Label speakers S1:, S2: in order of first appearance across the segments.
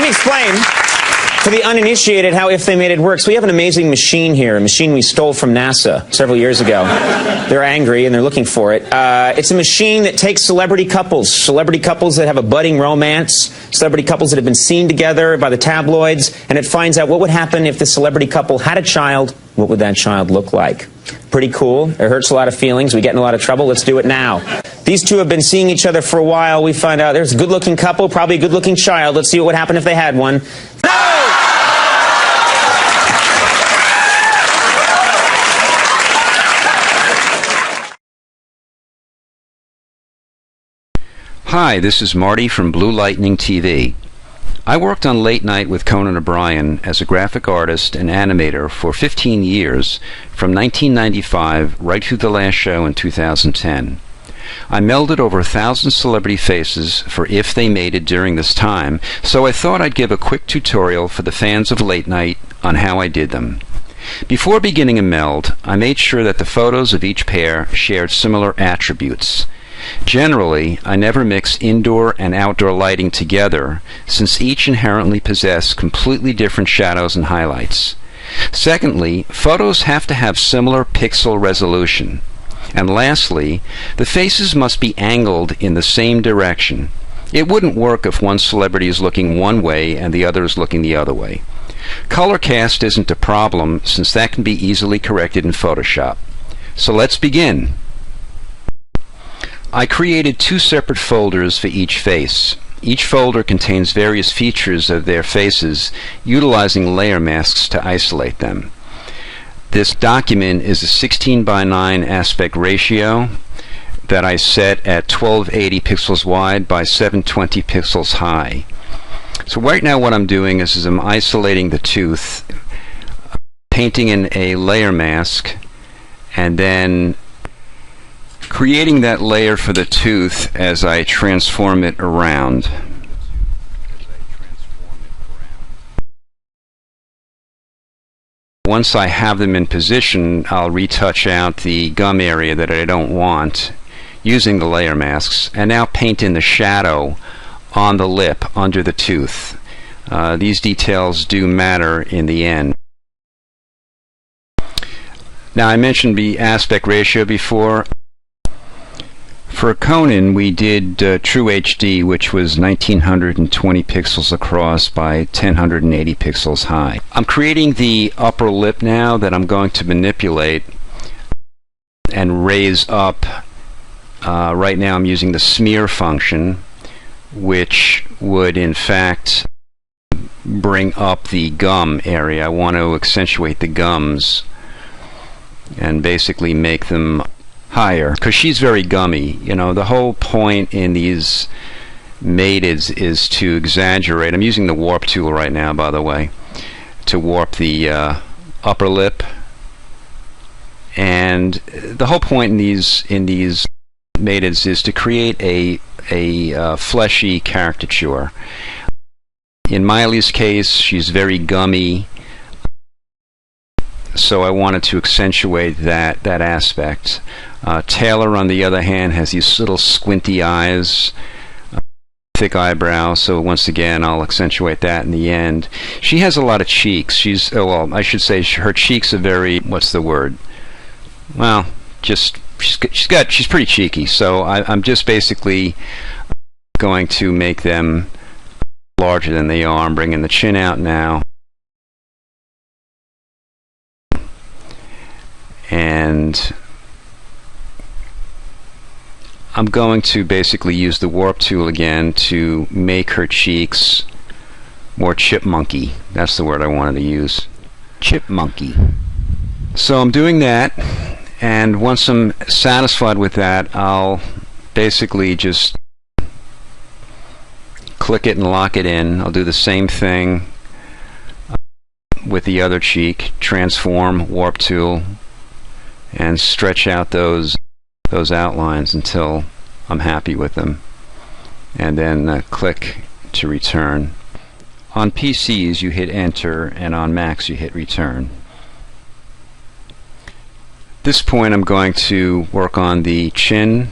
S1: me explain to the uninitiated how If They Made It works. We have an amazing machine here, a machine we stole from NASA several years ago. They're angry and they're looking for it. It's a machine that takes celebrity couples that have a budding romance, celebrity couples that have been seen together by the tabloids, and it finds out what would happen if the celebrity couple had a child. What would that child look like? Pretty cool. It hurts a lot of feelings. We get in a lot of trouble. Let's do it now. These two have been seeing each other for a while. We find out there's a good-looking couple, probably a good-looking child. Let's see what would happen if they had one. No!
S2: Hi, this is Marty from Blue Lightning TV. I worked on Late Night with Conan O'Brien as a graphic artist and animator for 15 years, from 1995 right through the last show in 2010. I melded over 1,000 celebrity faces for If They Made It during this time, so I thought I'd give a quick tutorial for the fans of Late Night on how I did them. Before beginning a meld, I made sure that the photos of each pair shared similar attributes. Generally, I never mix indoor and outdoor lighting together, since each inherently possess completely different shadows and highlights. Secondly, photos have to have similar pixel resolution. And lastly, the faces must be angled in the same direction. It wouldn't work if one celebrity is looking one way and the other is looking the other way. Color cast isn't a problem, since that can be easily corrected in Photoshop. So let's begin. I created 2 separate folders for each face. Each folder contains various features of their faces, utilizing layer masks to isolate them. This document is a 16:9 aspect ratio that I set at 1280 pixels wide by 720 pixels high. So right now what I'm doing is I'm isolating the tooth, painting in a layer mask, and then creating that layer for the tooth as I transform it around. Once I have them in position, I'll retouch out the gum area that I don't want using the layer masks, and now paint in the shadow on the lip under the tooth. These details do matter in the end. Now, I mentioned the aspect ratio before. For Conan, we did True HD, which was 1920 pixels across by 1080 pixels high. I'm creating the upper lip now that I'm going to manipulate and raise up. Right now I'm using the smear function, which would in fact bring up the gum area. I want to accentuate the gums and basically make them higher, because she's very gummy. You know, the whole point in these mateds is to exaggerate. I'm using the warp tool right now, by the way, to warp the upper lip. And the whole point in these mateds is to create a fleshy caricature. In Miley's case, she's very gummy, so I wanted to accentuate that aspect. Taylor, on the other hand, has these little squinty eyes, thick eyebrows, so once again I'll accentuate that in the end. She has a lot of cheeks. Well, I should say her cheeks are very, what's the word? Well, just she's pretty cheeky, so I'm just basically going to make them larger than they are. I'm bringing the chin out now. And I'm going to basically use the warp tool again to make her cheeks more chipmunky. That's the word I wanted to use. Chipmunky. So I'm doing that, and once I'm satisfied with that, I'll basically just click it and lock it in. I'll do the same thing with the other cheek. Transform, warp tool, and stretch out those outlines until I'm happy with them, and then click to return. On PCs you hit enter, and on Macs you hit return. At this point I'm going to work on the chin,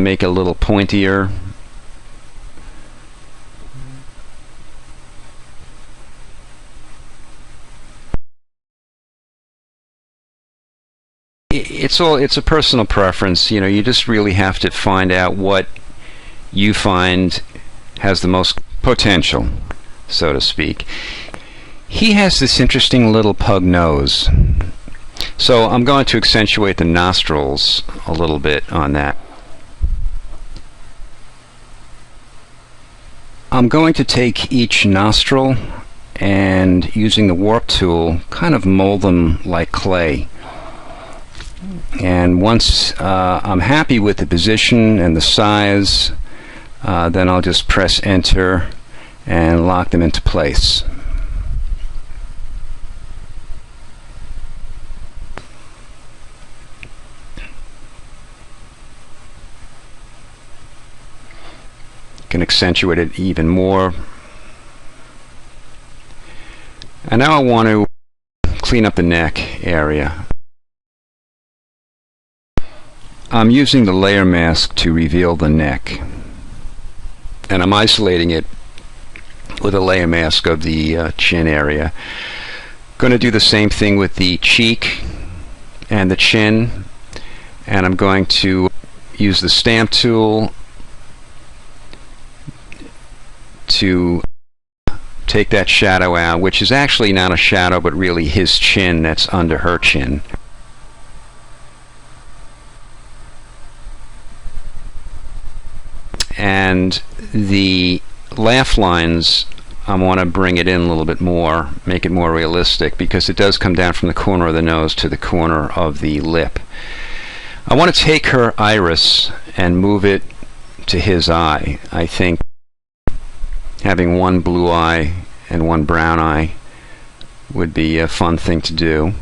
S2: make it a little pointier, it's a personal preference. You know, you just really have to find out what you find has the most potential, so to speak. He has this interesting little pug nose, so I'm going to accentuate the nostrils a little bit on that. I'm going to take each nostril and, using the warp tool, kind of mold them like clay. And once I'm happy with the position and the size, then I'll just press enter and lock them into place. Can accentuate it even more. And now I want to clean up the neck area. I'm using the layer mask to reveal the neck, and I'm isolating it with a layer mask of the chin area. Going to do the same thing with the cheek and the chin, and I'm going to use the stamp tool to take that shadow out, which is actually not a shadow but really his chin that's under her chin. And the laugh lines, I want to bring it in a little bit more, make it more realistic, because it does come down from the corner of the nose to the corner of the lip. I want to take her iris and move it to his eye. I think having one blue eye and one brown eye would be a fun thing to do.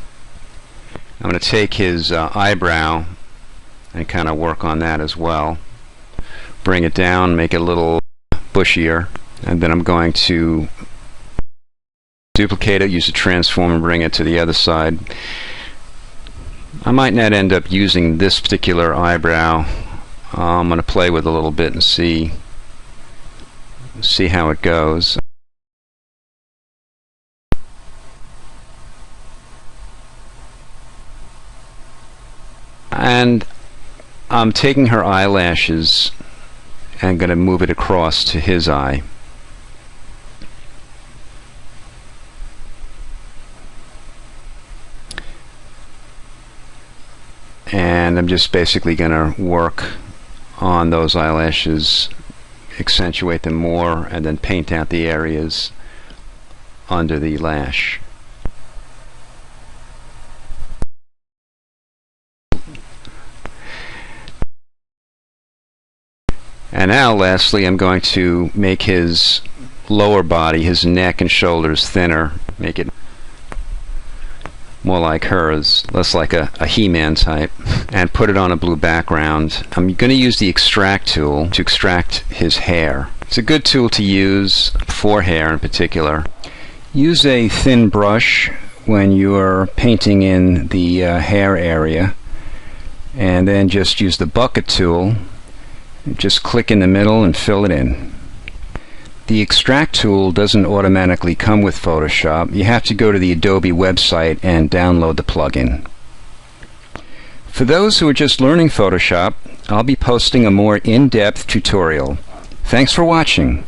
S2: I'm going to take his eyebrow and kind of work on that as well. Bring it down, make it a little bushier, and then I'm going to duplicate it, use a transform, and bring it to the other side. I might not end up using this particular eyebrow. I'm going to play with it a little bit and see how it goes. And I'm taking her eyelashes and going to move it across to his eye. And I'm just basically going to work on those eyelashes, accentuate them more, and then paint out the areas under the lash. And now, lastly, I'm going to make his lower body, his neck and shoulders, thinner, make it more like hers, less like a He-Man type, and put it on a blue background. I'm going to use the extract tool to extract his hair. It's a good tool to use for hair in particular. Use a thin brush when you're painting in the hair area, and then just use the bucket tool. Just click in the middle and fill it in. The extract tool doesn't automatically come with Photoshop. You have to go to the Adobe website and download the plugin. For those who are just learning Photoshop, I'll be posting a more in-depth tutorial. Thanks for watching.